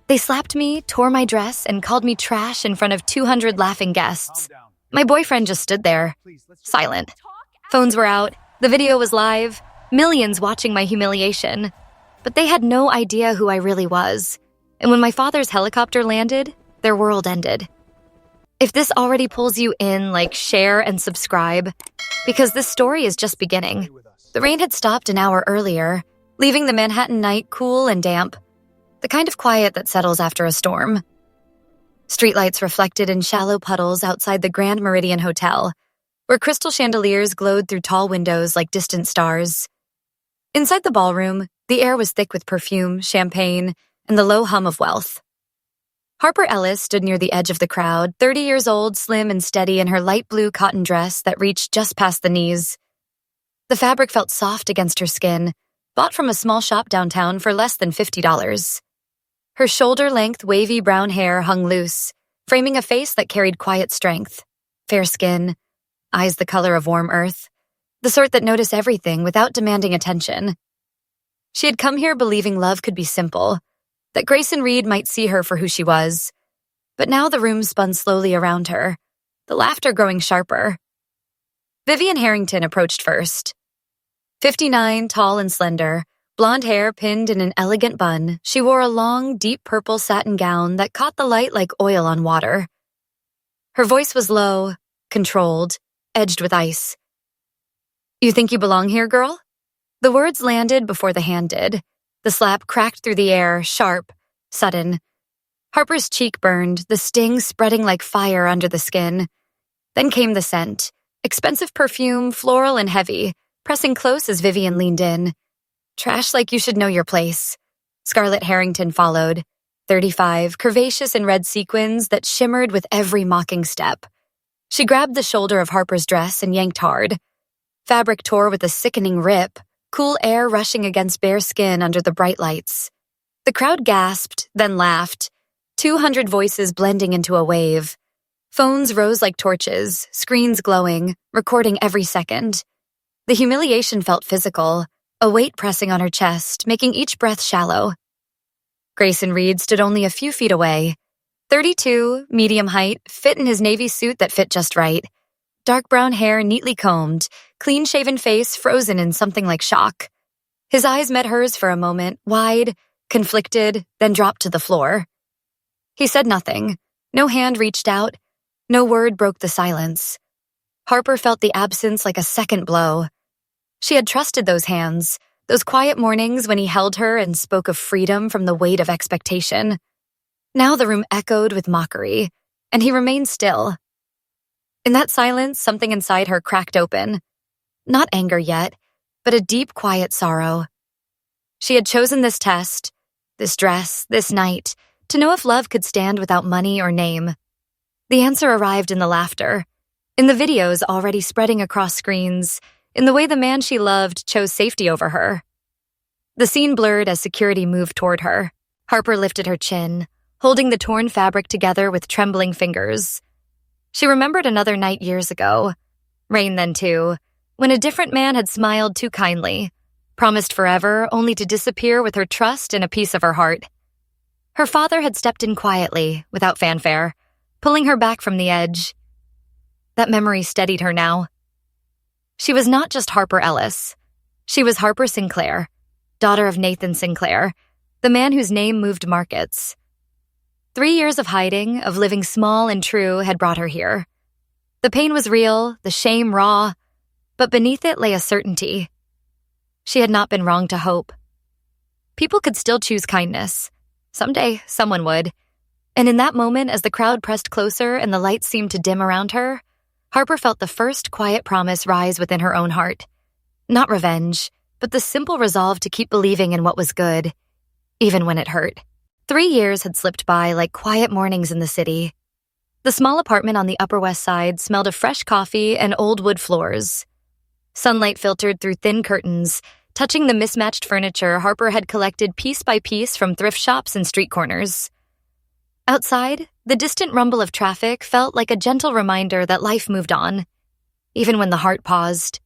They slapped me, tore my dress, and called me trash in front of 200 laughing guests. My boyfriend just stood there, silent. Phones were out, the video was live, millions watching my humiliation. But they had no idea who I really was. And when my father's helicopter landed, their world ended. If this already pulls you in, share and subscribe, because this story is just beginning. The rain had stopped an hour earlier, leaving the Manhattan night cool and damp. The kind of quiet that settles after a storm. Streetlights reflected in shallow puddles outside the Grand Meridian Hotel, where crystal chandeliers glowed through tall windows like distant stars. Inside the ballroom, the air was thick with perfume, champagne, and the low hum of wealth. Harper Ellis stood near the edge of the crowd, 30 years old, slim and steady in her light blue cotton dress that reached just past the knees. The fabric felt soft against her skin, bought from a small shop downtown for less than $50. Her shoulder-length, wavy brown hair hung loose, framing a face that carried quiet strength. Fair skin, eyes the color of warm earth, the sort that notice everything without demanding attention. She had come here believing love could be simple, that Grayson Reed might see her for who she was. But now the room spun slowly around her, the laughter growing sharper. Vivian Harrington approached first. 59, tall and slender, blonde hair pinned in an elegant bun, she wore a long, deep purple satin gown that caught the light like oil on water. Her voice was low, controlled, edged with ice. "You think you belong here, girl?" The words landed before the hand did. The slap cracked through the air, sharp, sudden. Harper's cheek burned, the sting spreading like fire under the skin. Then came the scent, expensive perfume, floral and heavy, pressing close as Vivian leaned in. "Trash like you should know your place." Scarlett Harrington followed, 35, curvaceous in red sequins that shimmered with every mocking step. She grabbed the shoulder of Harper's dress and yanked hard. Fabric tore with a sickening rip, cool air rushing against bare skin under the bright lights. The crowd gasped, then laughed, 200 voices blending into a wave. Phones rose like torches, screens glowing, recording every second. The humiliation felt physical, a weight pressing on her chest, making each breath shallow. Grayson Reed stood only a few feet away. 32, medium height, fit in his navy suit that fit just right. Dark brown hair neatly combed, clean-shaven face frozen in something like shock. His eyes met hers for a moment, wide, conflicted, then dropped to the floor. He said nothing. No hand reached out. No word broke the silence. Harper felt the absence like a second blow. She had trusted those hands, those quiet mornings when he held her and spoke of freedom from the weight of expectation. Now the room echoed with mockery, and he remained still. In that silence, something inside her cracked open. Not anger yet, but a deep, quiet sorrow. She had chosen this test, this dress, this night, to know if love could stand without money or name. The answer arrived in the laughter, in the videos already spreading across screens, in the way the man she loved chose safety over her. The scene blurred as security moved toward her. Harper lifted her chin, holding the torn fabric together with trembling fingers. She remembered another night years ago, rain then too, when a different man had smiled too kindly, promised forever only to disappear with her trust and a piece of her heart. Her father had stepped in quietly, without fanfare, pulling her back from the edge. That memory steadied her now. She was not just Harper Ellis. She was Harper Sinclair, daughter of Nathan Sinclair, the man whose name moved markets. 3 years of hiding, of living small and true, had brought her here. The pain was real, the shame raw, but beneath it lay a certainty. She had not been wrong to hope. People could still choose kindness. Someday, someone would. And in that moment, as the crowd pressed closer and the lights seemed to dim around her, Harper felt the first quiet promise rise within her own heart. Not revenge, but the simple resolve to keep believing in what was good, even when it hurt. 3 years had slipped by like quiet mornings in the city. The small apartment on the Upper West Side smelled of fresh coffee and old wood floors. Sunlight filtered through thin curtains, touching the mismatched furniture Harper had collected piece by piece from thrift shops and street corners. Outside, the distant rumble of traffic felt like a gentle reminder that life moved on, even when the heart paused.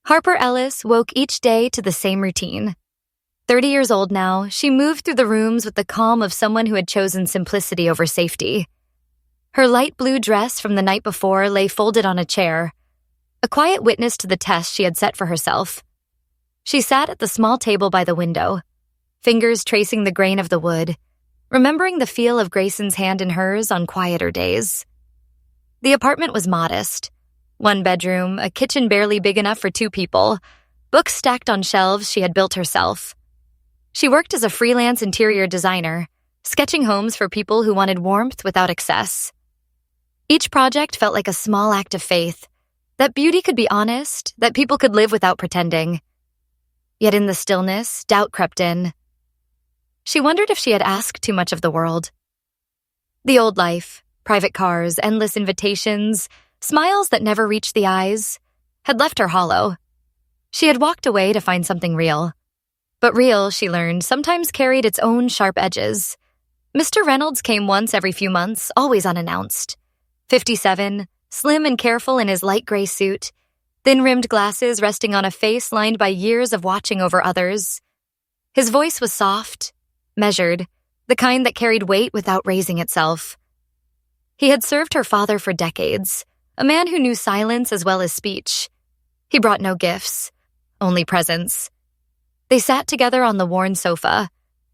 Harper Ellis woke each day to the same routine. 30 years old now, she moved through the rooms with the calm of someone who had chosen simplicity over safety. Her light blue dress from the night before lay folded on a chair, a quiet witness to the test she had set for herself. She sat at the small table by the window, fingers tracing the grain of the wood, remembering the feel of Grayson's hand in hers on quieter days. The apartment was modest. One bedroom, a kitchen barely big enough for 2 people, books stacked on shelves she had built herself. She worked as a freelance interior designer, sketching homes for people who wanted warmth without excess. Each project felt like a small act of faith, that beauty could be honest, that people could live without pretending. Yet in the stillness, doubt crept in. She wondered if she had asked too much of the world. The old life, private cars, endless invitations, smiles that never reached the eyes, had left her hollow. She had walked away to find something real. But real, she learned, sometimes carried its own sharp edges. Mr. Reynolds came once every few months, always unannounced. 57, slim and careful in his light gray suit, thin-rimmed glasses resting on a face lined by years of watching over others. His voice was soft, measured, the kind that carried weight without raising itself. He had served her father for decades, a man who knew silence as well as speech. He brought no gifts, only presence. They sat together on the worn sofa,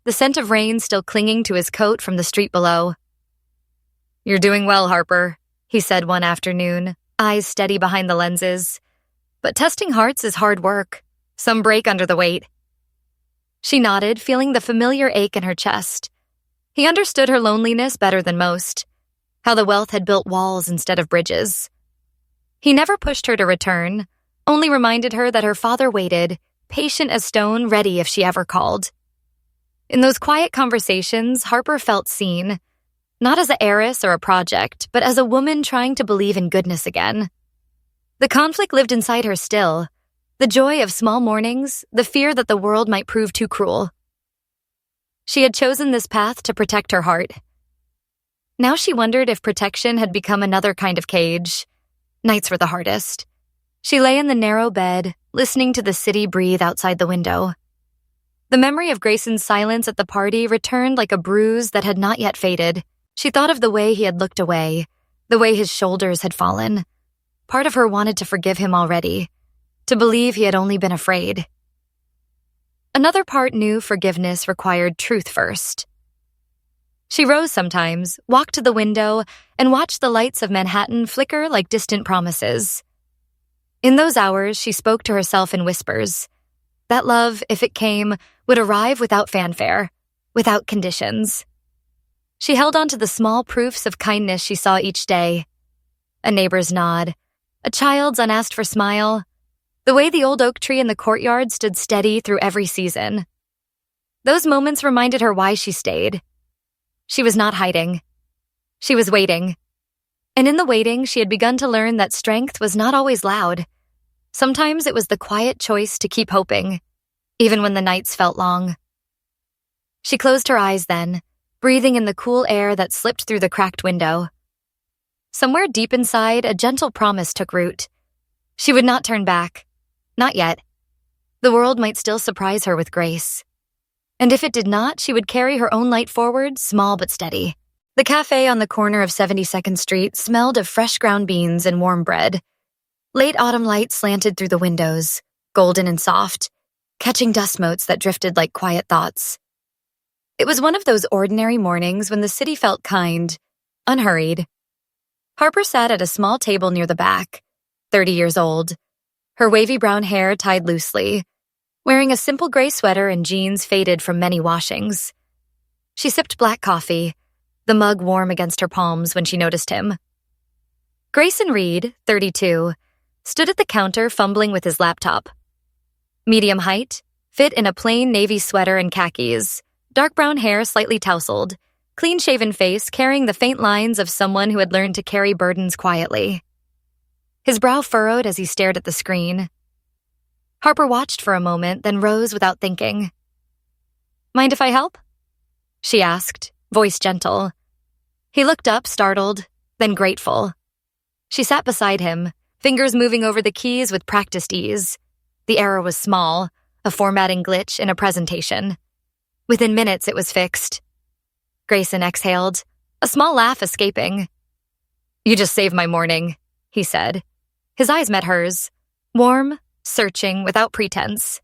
the scent of rain still clinging to his coat from the street below. "You're doing well, Harper," he said one afternoon, eyes steady behind the lenses. "But testing hearts is hard work. Some break under the weight." She nodded, feeling the familiar ache in her chest. He understood her loneliness better than most, how the wealth had built walls instead of bridges. He never pushed her to return, only reminded her that her father waited, patient as stone, ready if she ever called. In those quiet conversations, Harper felt seen, not as an heiress or a project, but as a woman trying to believe in goodness again. The conflict lived inside her still, the joy of small mornings, the fear that the world might prove too cruel. She had chosen this path to protect her heart. Now she wondered if protection had become another kind of cage. Nights were the hardest. She lay in the narrow bed, listening to the city breathe outside the window. The memory of Grayson's silence at the party returned like a bruise that had not yet faded. She thought of the way he had looked away, the way his shoulders had fallen. Part of her wanted to forgive him already, to believe he had only been afraid. Another part knew forgiveness required truth first. She rose sometimes, walked to the window, and watched the lights of Manhattan flicker like distant promises. In those hours, she spoke to herself in whispers. That love, if it came, would arrive without fanfare, without conditions. She held on to the small proofs of kindness she saw each day. A neighbor's nod, a child's unasked-for smile, the way the old oak tree in the courtyard stood steady through every season. Those moments reminded her why she stayed. She was not hiding. She was waiting. And in the waiting, she had begun to learn that strength was not always loud. Sometimes it was the quiet choice to keep hoping, even when the nights felt long. She closed her eyes then, breathing in the cool air that slipped through the cracked window. Somewhere deep inside, a gentle promise took root. She would not turn back. Not yet. The world might still surprise her with grace. And if it did not, she would carry her own light forward, small but steady. The cafe on the corner of 72nd Street smelled of fresh ground beans and warm bread. Late autumn light slanted through the windows, golden and soft, catching dust motes that drifted like quiet thoughts. It was one of those ordinary mornings when the city felt kind, unhurried. Harper sat at a small table near the back, 30 years old, her wavy brown hair tied loosely, wearing a simple gray sweater and jeans faded from many washings. She sipped black coffee, the mug warm against her palms when she noticed him. Grayson Reed, 32, stood at the counter fumbling with his laptop. Medium height, fit in a plain navy sweater and khakis, dark brown hair slightly tousled, clean-shaven face carrying the faint lines of someone who had learned to carry burdens quietly. His brow furrowed as he stared at the screen. Harper watched for a moment, then rose without thinking. "Mind if I help?" she asked, voice gentle. He looked up, startled, then grateful. She sat beside him, fingers moving over the keys with practiced ease. The error was small, a formatting glitch in a presentation. Within minutes, it was fixed. Grayson exhaled, a small laugh escaping. "You just saved my morning," he said. His eyes met hers, warm, searching, without pretense.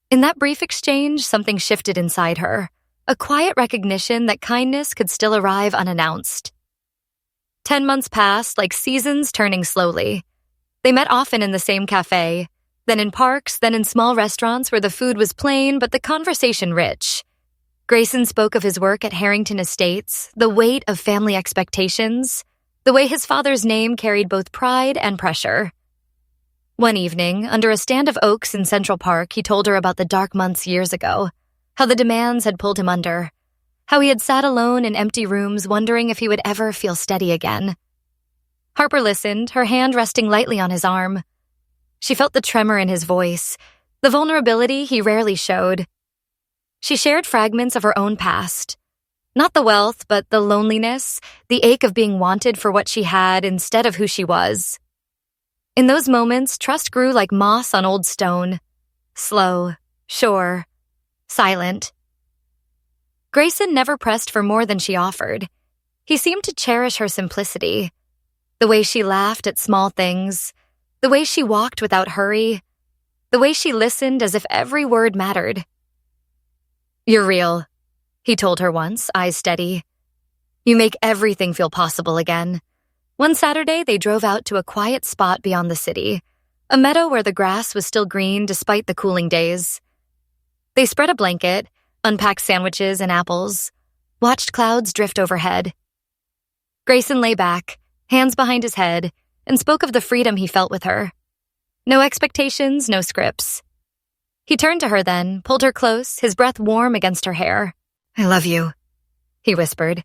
In that brief exchange, something shifted inside her, a quiet recognition that kindness could still arrive unannounced. 10 months passed like seasons turning slowly. They met often in the same cafe, then in parks, then in small restaurants where the food was plain but the conversation rich. Grayson spoke of his work at Harrington Estates, the weight of family expectations, the way his father's name carried both pride and pressure. One evening, under a stand of oaks in Central Park, he told her about the dark months years ago, how the demands had pulled him under, how he had sat alone in empty rooms wondering if he would ever feel steady again. Harper listened, her hand resting lightly on his arm. She felt the tremor in his voice, the vulnerability he rarely showed. She shared fragments of her own past. Not the wealth, but the loneliness, the ache of being wanted for what she had instead of who she was. In those moments, trust grew like moss on old stone. Slow, sure, silent. Grayson never pressed for more than she offered. He seemed to cherish her simplicity. The way she laughed at small things, the way she walked without hurry, the way she listened as if every word mattered. "You're real," he told her once, eyes steady. "You make everything feel possible again." One Saturday, they drove out to a quiet spot beyond the city, a meadow where the grass was still green despite the cooling days. They spread a blanket, unpacked sandwiches and apples, watched clouds drift overhead. Grayson lay back, hands behind his head, and spoke of the freedom he felt with her. No expectations, no scripts. He turned to her then, pulled her close, his breath warm against her hair. "I love you," he whispered,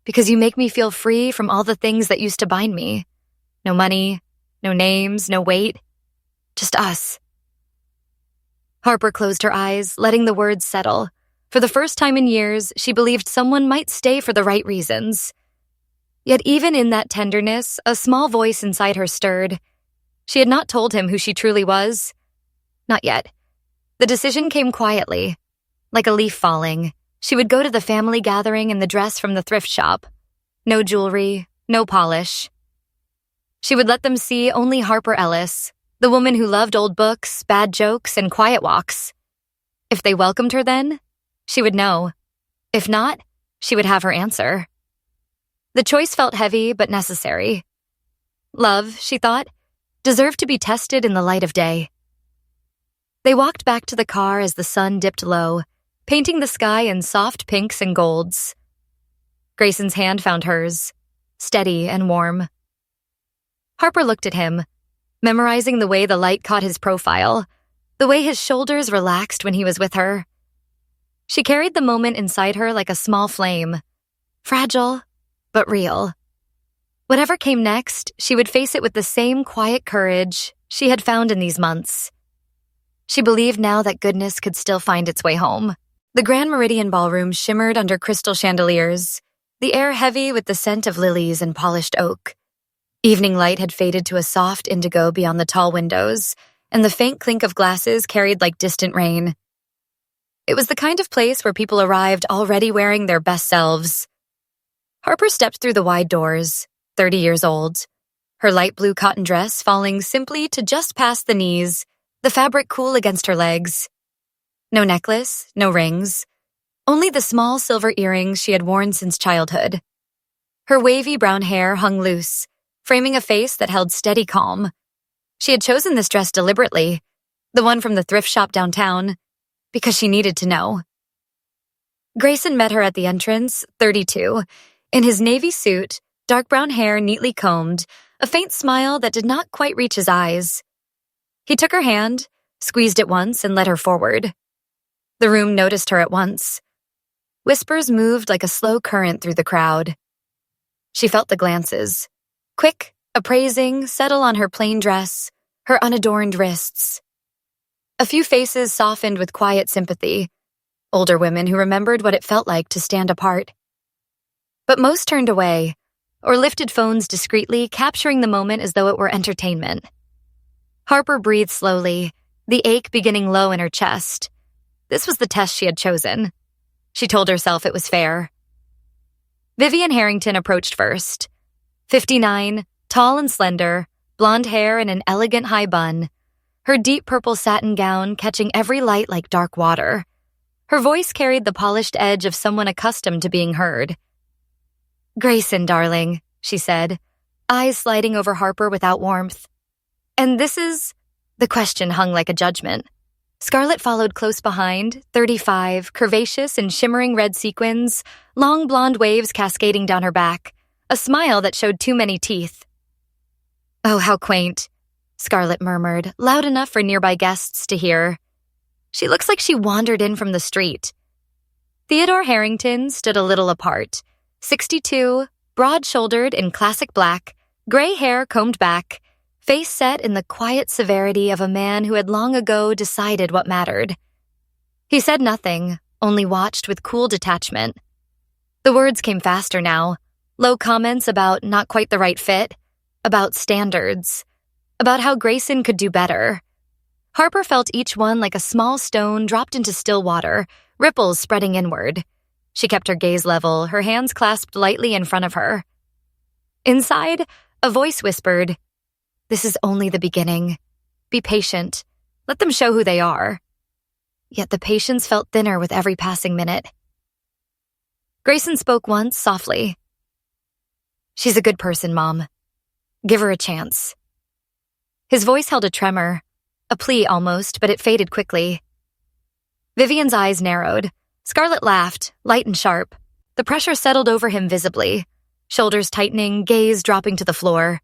"because you make me feel free from all the things that used to bind me. No money, no names, no weight. Just us." Harper closed her eyes, letting the words settle. For the first time in years, she believed someone might stay for the right reasons. Yet even in that tenderness, a small voice inside her stirred. She had not told him who she truly was. Not yet. The decision came quietly. Like a leaf falling, she would go to the family gathering in the dress from the thrift shop. No jewelry, no polish. She would let them see only Harper Ellis, the woman who loved old books, bad jokes, and quiet walks. If they welcomed her then, she would know. If not, she would have her answer. The choice felt heavy but necessary. Love, she thought, deserved to be tested in the light of day. They walked back to the car as the sun dipped low, painting the sky in soft pinks and golds. Grayson's hand found hers, steady and warm. Harper looked at him, memorizing the way the light caught his profile, the way his shoulders relaxed when he was with her. She carried the moment inside her like a small flame, fragile, but real. Whatever came next, she would face it with the same quiet courage she had found in these months. She believed now that goodness could still find its way home. The Grand Meridian Ballroom shimmered under crystal chandeliers, the air heavy with the scent of lilies and polished oak. Evening light had faded to a soft indigo beyond the tall windows, and the faint clink of glasses carried like distant rain. It was the kind of place where people arrived already wearing their best selves. Harper stepped through the wide doors, 30 years old, her light blue cotton dress falling simply to just past the knees, the fabric cool against her legs. No necklace, no rings, only the small silver earrings she had worn since childhood. Her wavy brown hair hung loose, framing a face that held steady calm. She had chosen this dress deliberately, the one from the thrift shop downtown, because she needed to know. Grayson met her at the entrance, 32, in his navy suit, dark brown hair neatly combed, a faint smile that did not quite reach his eyes. He took her hand, squeezed it once, and led her forward. The room noticed her at once. Whispers moved like a slow current through the crowd. She felt the glances, quick, appraising, settle on her plain dress, her unadorned wrists. A few faces softened with quiet sympathy, older women who remembered what it felt like to stand apart. But most turned away, or lifted phones discreetly, capturing the moment as though it were entertainment. Harper breathed slowly, the ache beginning low in her chest. This was the test she had chosen. She told herself it was fair. Vivian Harrington approached first. 59, tall and slender, blonde hair in an elegant high bun, her deep purple satin gown catching every light like dark water. Her voice carried the polished edge of someone accustomed to being heard. "Grayson, darling," she said, eyes sliding over Harper without warmth. "And this is—" The question hung like a judgment. Scarlett followed close behind, 35, curvaceous in shimmering red sequins, long blonde waves cascading down her back, a smile that showed too many teeth. "Oh, how quaint," Scarlett murmured, loud enough for nearby guests to hear. "She looks like she wandered in from the street." Theodore Harrington stood a little apart, 62, broad-shouldered in classic black, gray hair combed back, face set in the quiet severity of a man who had long ago decided what mattered. He said nothing, only watched with cool detachment. The words came faster now, low comments about not quite the right fit, about standards, about how Grayson could do better. Harper felt each one like a small stone dropped into still water, ripples spreading inward. She kept her gaze level, her hands clasped lightly in front of her. Inside, a voice whispered, "This is only the beginning. Be patient. Let them show who they are." Yet the patience felt thinner with every passing minute. Grayson spoke once, softly. "She's a good person, Mom. Give her a chance." His voice held a tremor, a plea almost, but it faded quickly. Vivian's eyes narrowed. Scarlett laughed, light and sharp. The pressure settled over him visibly, shoulders tightening, gaze dropping to the floor.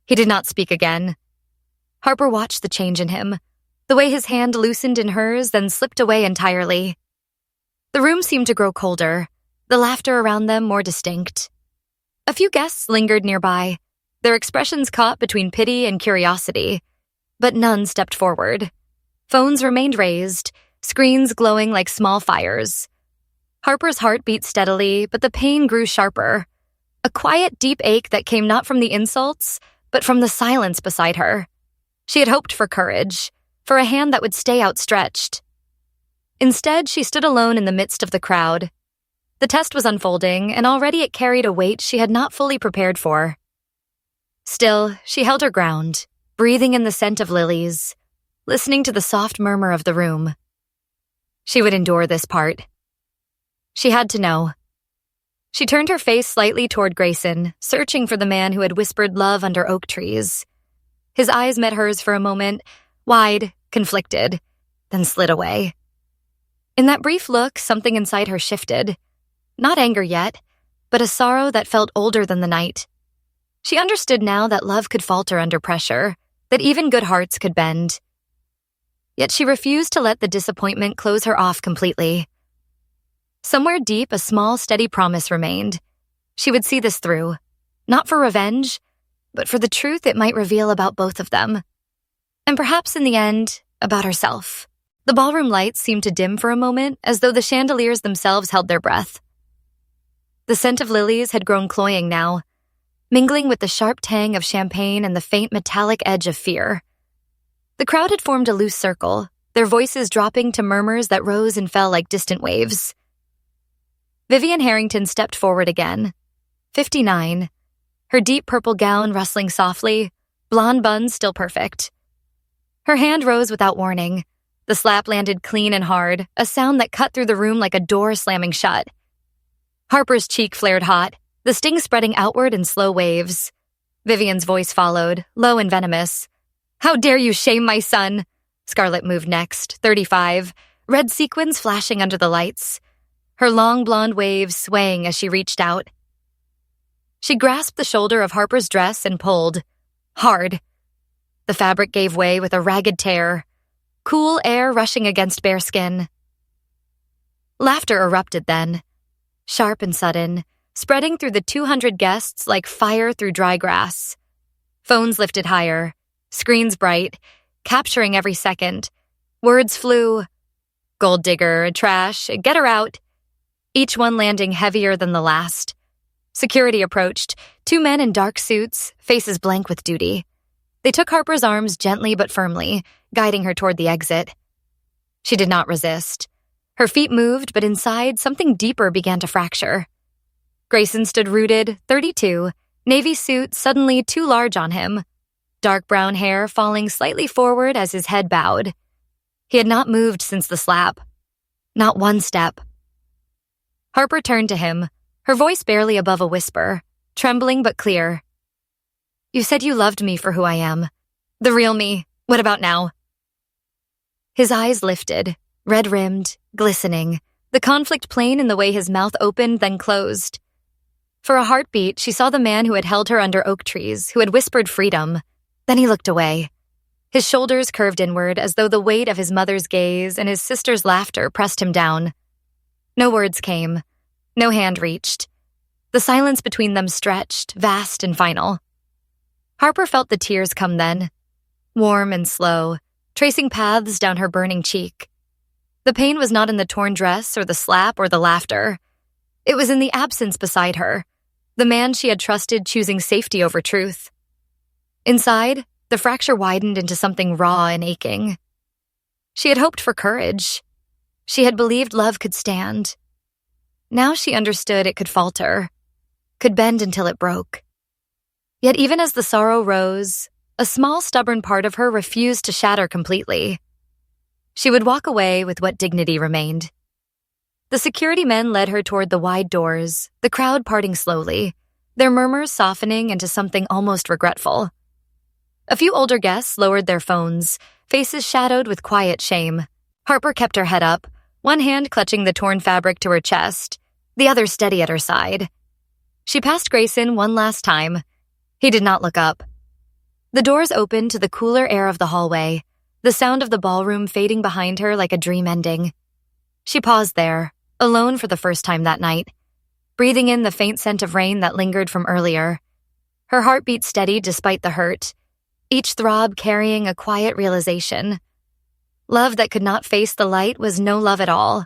He did not speak again. Harper watched the change in him, the way his hand loosened in hers, then slipped away entirely. The room seemed to grow colder, the laughter around them more distinct. A few guests lingered nearby, their expressions caught between pity and curiosity, but none stepped forward. Phones remained raised, screens glowing like small fires. Harper's heart beat steadily, but the pain grew sharper. A quiet, deep ache that came not from the insults, but from the silence beside her. She had hoped for courage, for a hand that would stay outstretched. Instead, she stood alone in the midst of the crowd. The test was unfolding, and already it carried a weight she had not fully prepared for. Still, she held her ground, breathing in the scent of lilies, listening to the soft murmur of the room. She would endure this part. She had to know. She turned her face slightly toward Grayson, searching for the man who had whispered love under oak trees. His eyes met hers for a moment, wide, conflicted, then slid away. In that brief look, something inside her shifted. Not anger yet, but a sorrow that felt older than the night. She understood now that love could falter under pressure, that even good hearts could bend. Yet she refused to let the disappointment close her off completely. Somewhere deep, a small, steady promise remained. She would see this through, not for revenge, but for the truth it might reveal about both of them. And perhaps in the end, about herself. The ballroom lights seemed to dim for a moment, as though the chandeliers themselves held their breath. The scent of lilies had grown cloying now, mingling with the sharp tang of champagne and the faint metallic edge of fear. The crowd had formed a loose circle, their voices dropping to murmurs that rose and fell like distant waves. Vivian Harrington stepped forward again. 59. Her deep purple gown rustling softly, blonde buns still perfect. Her hand rose without warning. The slap landed clean and hard, a sound that cut through the room like a door slamming shut. Harper's cheek flared hot, the sting spreading outward in slow waves. Vivian's voice followed, low and venomous. "How dare you shame my son?" Scarlett moved next, 35, red sequins flashing under the lights. Her long blonde waves swaying as she reached out. She grasped the shoulder of Harper's dress and pulled. Hard. The fabric gave way with a ragged tear. Cool air rushing against bare skin. Laughter erupted then. Sharp and sudden, spreading through the 200 guests like fire through dry grass. Phones lifted higher, screens bright, capturing every second. Words flew. Gold digger, trash, get her out. Each one landing heavier than the last. Security approached, 2 men in dark suits, faces blank with duty. They took Harper's arms gently but firmly, guiding her toward the exit. She did not resist. Her feet moved, but inside, something deeper began to fracture. Grayson stood rooted, 32, navy suit suddenly too large on him, dark brown hair falling slightly forward as his head bowed. He had not moved since the slap. Not one step. Harper turned to him, her voice barely above a whisper, trembling but clear. "You said you loved me for who I am. The real me. What about now?" His eyes lifted, red-rimmed, glistening, the conflict plain in the way his mouth opened then closed. For a heartbeat, she saw the man who had held her under oak trees, who had whispered freedom. Then he looked away. His shoulders curved inward as though the weight of his mother's gaze and his sister's laughter pressed him down. No words came. No hand reached. The silence between them stretched, vast and final. Harper felt the tears come then, warm and slow, tracing paths down her burning cheek. The pain was not in the torn dress or the slap or the laughter. It was in the absence beside her, the man she had trusted choosing safety over truth. Inside, the fracture widened into something raw and aching. She had hoped for courage. She had believed love could stand. Now she understood it could falter, could bend until it broke. Yet even as the sorrow rose, a small stubborn part of her refused to shatter completely. She would walk away with what dignity remained. The security men led her toward the wide doors, the crowd parting slowly, their murmurs softening into something almost regretful. A few older guests lowered their phones, faces shadowed with quiet shame. Harper kept her head up, one hand clutching the torn fabric to her chest, the other steady at her side. She passed Grayson one last time. He did not look up. The doors opened to the cooler air of the hallway, the sound of the ballroom fading behind her like a dream ending. She paused there, alone for the first time that night, breathing in the faint scent of rain that lingered from earlier. Her heart beat steady despite the hurt, each throb carrying a quiet realization. Love that could not face the light was no love at all.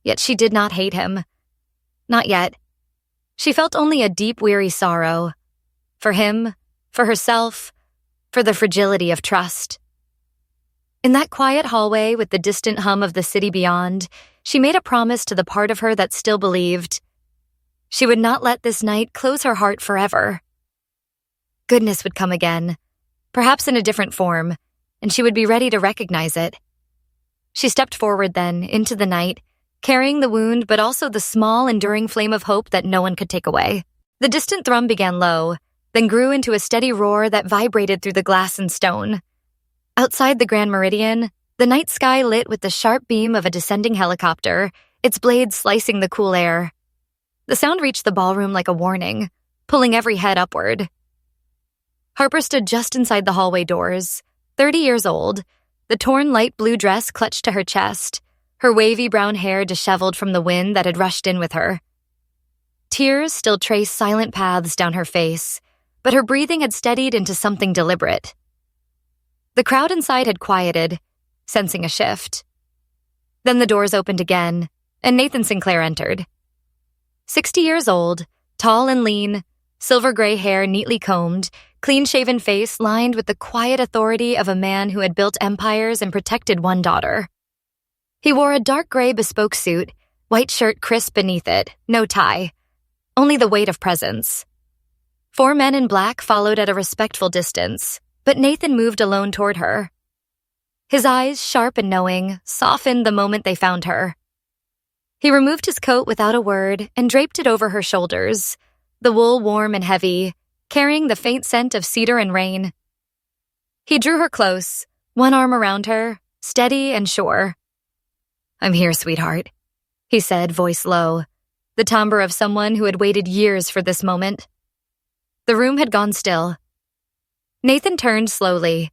Yet she did not hate him. Not yet. She felt only a deep, weary sorrow. For him, for herself, for the fragility of trust. In that quiet hallway with the distant hum of the city beyond, she made a promise to the part of her that still believed. She would not let this night close her heart forever. Goodness would come again, perhaps in a different form, and she would be ready to recognize it. She stepped forward then, into the night, carrying the wound but also the small, enduring flame of hope that no one could take away. The distant thrum began low, then grew into a steady roar that vibrated through the glass and stone. Outside the Grand Meridian, the night sky lit with the sharp beam of a descending helicopter, its blades slicing the cool air. The sound reached the ballroom like a warning, pulling every head upward. Harper stood just inside the hallway doors, 30 years old, the torn light blue dress clutched to her chest, her wavy brown hair disheveled from the wind that had rushed in with her. Tears still traced silent paths down her face, but her breathing had steadied into something deliberate. The crowd inside had quieted, sensing a shift. Then the doors opened again, and Nathan Sinclair entered. 60 years old, tall and lean, silver gray hair neatly combed, clean-shaven face lined with the quiet authority of a man who had built empires and protected one daughter. He wore a dark gray bespoke suit, white shirt crisp beneath it, no tie, only the weight of presence. 4 men in black followed at a respectful distance, but Nathan moved alone toward her. His eyes, sharp and knowing, softened the moment they found her. He removed his coat without a word and draped it over her shoulders, the wool warm and heavy, carrying the faint scent of cedar and rain. He drew her close, one arm around her, steady and sure. "I'm here, sweetheart," he said, voice low, the timbre of someone who had waited years for this moment. The room had gone still. Nathan turned slowly,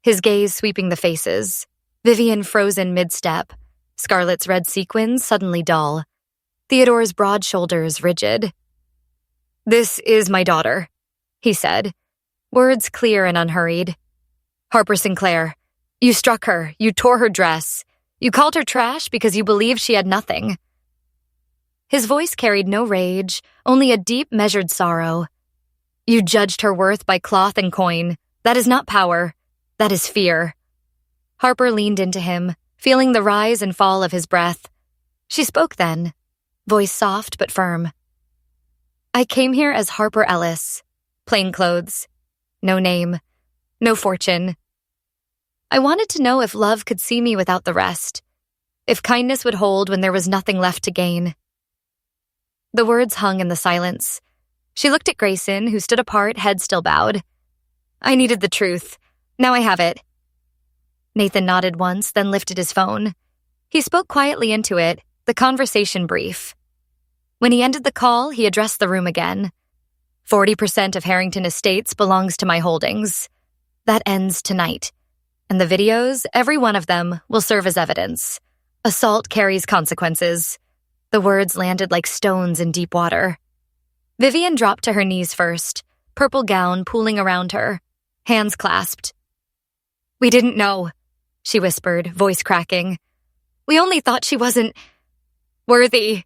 his gaze sweeping the faces, Vivian frozen mid-step, Scarlett's red sequins suddenly dull, Theodore's broad shoulders rigid. "This is my daughter," he said, words clear and unhurried. "Harper Sinclair, you struck her, you tore her dress, you called her trash because you believed she had nothing." His voice carried no rage, only a deep, measured sorrow. "You judged her worth by cloth and coin. That is not power. That is fear. Harper leaned into him, feeling the rise and fall of his breath. She spoke then, voice soft but firm. I came here as Harper Ellis, plain clothes, no name, no fortune. I wanted to know if love could see me without the rest, if kindness would hold when there was nothing left to gain. The words hung in the silence. She looked at Grayson, who stood apart, head still bowed. I needed the truth. Now I have it. Nathan nodded once, then lifted his phone. He spoke quietly into it, the conversation brief. When he ended the call, he addressed the room again. 40% of Harrington Estates belongs to my holdings. That ends tonight. And the videos, every one of them, will serve as evidence. Assault carries consequences. The words landed like stones in deep water. Vivian dropped to her knees first, purple gown pooling around her, hands clasped. We didn't know, she whispered, voice cracking. We only thought she wasn't worthy.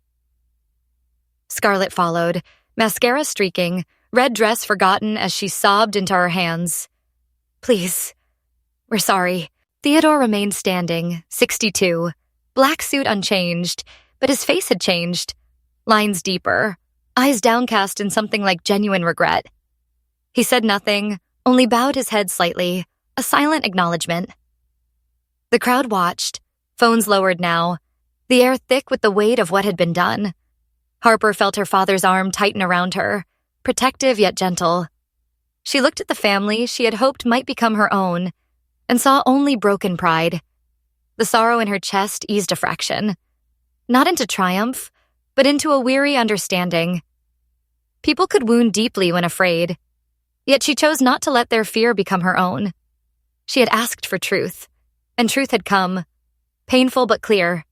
Scarlet followed, mascara streaking, red dress forgotten as she sobbed into her hands. Please, we're sorry. Theodore remained standing, 62, black suit unchanged, but his face had changed. Lines deeper, eyes downcast in something like genuine regret. He said nothing, only bowed his head slightly, a silent acknowledgement. The crowd watched, phones lowered now, the air thick with the weight of what had been done. Harper felt her father's arm tighten around her, protective yet gentle. She looked at the family she had hoped might become her own, and saw only broken pride. The sorrow in her chest eased a fraction. Not into triumph, but into a weary understanding. People could wound deeply when afraid, yet she chose not to let their fear become her own. She had asked for truth, and truth had come, painful but clear.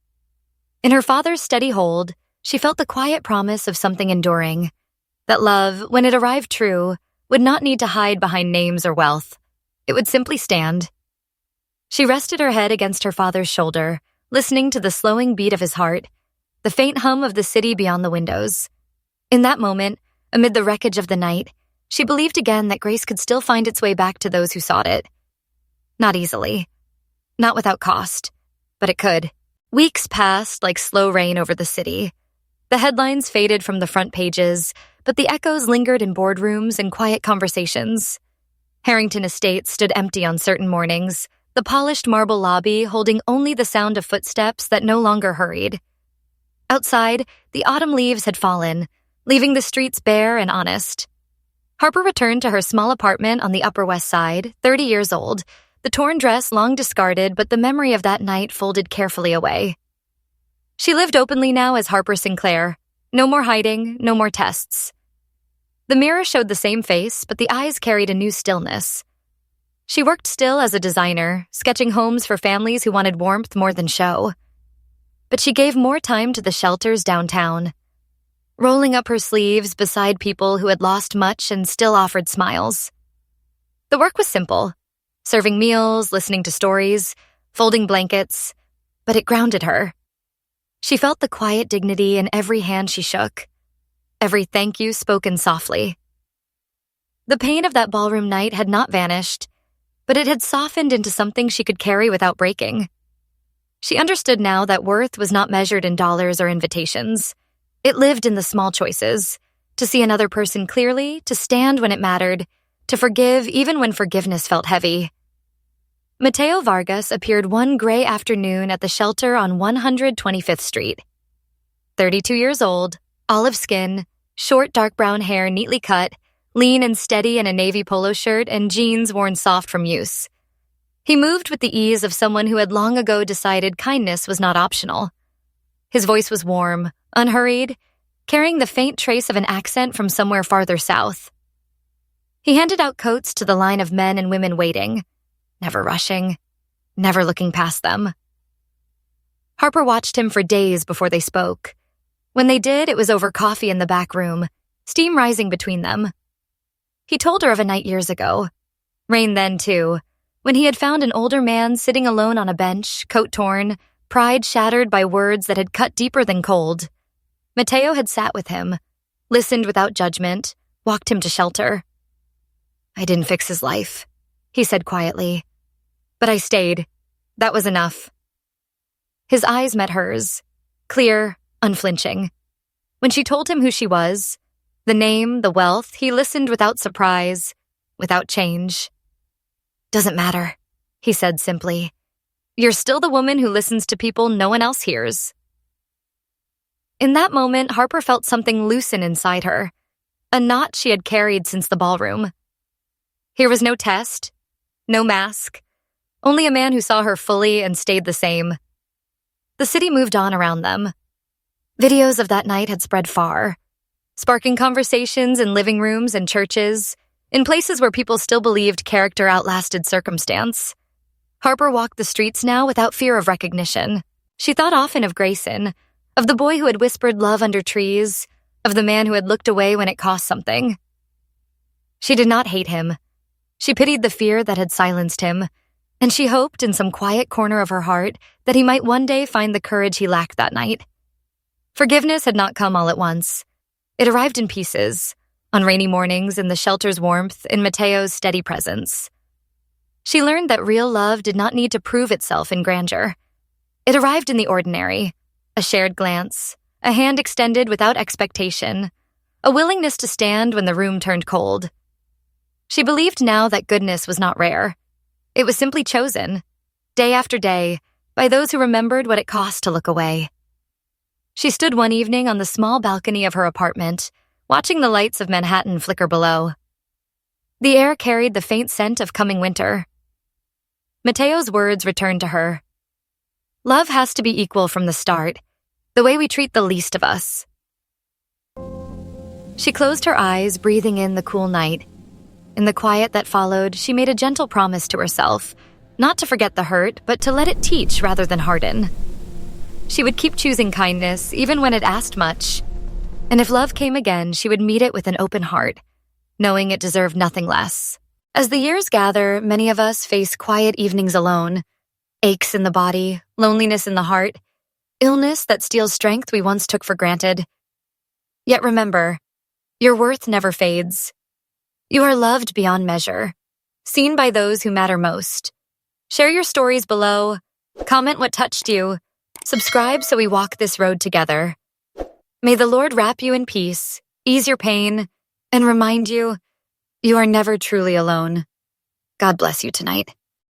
In her father's steady hold, she felt the quiet promise of something enduring, that love, when it arrived true, would not need to hide behind names or wealth. It would simply stand. She rested her head against her father's shoulder, listening to the slowing beat of his heart, the faint hum of the city beyond the windows. In that moment, amid the wreckage of the night, she believed again that grace could still find its way back to those who sought it. Not easily. Not without cost. But it could. Weeks passed like slow rain over the city. The headlines faded from the front pages, but the echoes lingered in boardrooms and quiet conversations. Harrington Estates stood empty on certain mornings, the polished marble lobby holding only the sound of footsteps that no longer hurried. Outside, the autumn leaves had fallen, leaving the streets bare and honest. Harper returned to her small apartment on the Upper West Side, 30 years old, the torn dress long discarded but the memory of that night folded carefully away. She lived openly now as Harper Sinclair. No more hiding, no more tests. The mirror showed the same face, but the eyes carried a new stillness. She worked still as a designer, sketching homes for families who wanted warmth more than show. But she gave more time to the shelters downtown, rolling up her sleeves beside people who had lost much and still offered smiles. The work was simple, serving meals, listening to stories, folding blankets, but it grounded her. She felt the quiet dignity in every hand she shook, every thank you spoken softly. The pain of that ballroom night had not vanished, but it had softened into something she could carry without breaking. She understood now that worth was not measured in dollars or invitations. It lived in the small choices, to see another person clearly, to stand when it mattered, to forgive even when forgiveness felt heavy. Mateo Vargas appeared one gray afternoon at the shelter on 125th Street. 32 years old, olive skin, short dark brown hair neatly cut, lean and steady in a navy polo shirt and jeans worn soft from use. He moved with the ease of someone who had long ago decided kindness was not optional. His voice was warm, unhurried, carrying the faint trace of an accent from somewhere farther south. He handed out coats to the line of men and women waiting, never rushing, never looking past them. Harper watched him for days before they spoke. When they did, it was over coffee in the back room, steam rising between them. He told her of a night years ago. Rain then, too, when he had found an older man sitting alone on a bench, coat torn, pride shattered by words that had cut deeper than cold. Mateo had sat with him, listened without judgment, walked him to shelter. I didn't fix his life, he said quietly. But I stayed. That was enough. His eyes met hers, clear, unflinching. When she told him who she was, the name, the wealth, he listened without surprise, without change. "Doesn't matter," he said simply. "You're still the woman who listens to people no one else hears." In that moment, Harper felt something loosen inside her, a knot she had carried since the ballroom. Here was no test, no mask, only a man who saw her fully and stayed the same. The city moved on around them. Videos of that night had spread far, sparking conversations in living rooms and churches, in places where people still believed character outlasted circumstance. Harper walked the streets now without fear of recognition. She thought often of Grayson, of the boy who had whispered love under trees, of the man who had looked away when it cost something. She did not hate him. She pitied the fear that had silenced him, and she hoped in some quiet corner of her heart that he might one day find the courage he lacked that night. Forgiveness had not come all at once. It arrived in pieces, on rainy mornings, in the shelter's warmth, in Mateo's steady presence. She learned that real love did not need to prove itself in grandeur. It arrived in the ordinary, a shared glance, a hand extended without expectation, a willingness to stand when the room turned cold. She believed now that goodness was not rare. It was simply chosen, day after day, by those who remembered what it cost to look away. She stood one evening on the small balcony of her apartment, watching the lights of Manhattan flicker below. The air carried the faint scent of coming winter. Mateo's words returned to her. Love has to be equal from the start, the way we treat the least of us. She closed her eyes, breathing in the cool night. In the quiet that followed, she made a gentle promise to herself, not to forget the hurt, but to let it teach rather than harden. She would keep choosing kindness, even when it asked much. And if love came again, she would meet it with an open heart, knowing it deserved nothing less. As the years gather, many of us face quiet evenings alone, aches in the body, loneliness in the heart, illness that steals strength we once took for granted. Yet remember, your worth never fades. You are loved beyond measure, seen by those who matter most. Share your stories below, comment what touched you, subscribe so we walk this road together. May the Lord wrap you in peace, ease your pain, and remind you, you are never truly alone. God bless you tonight.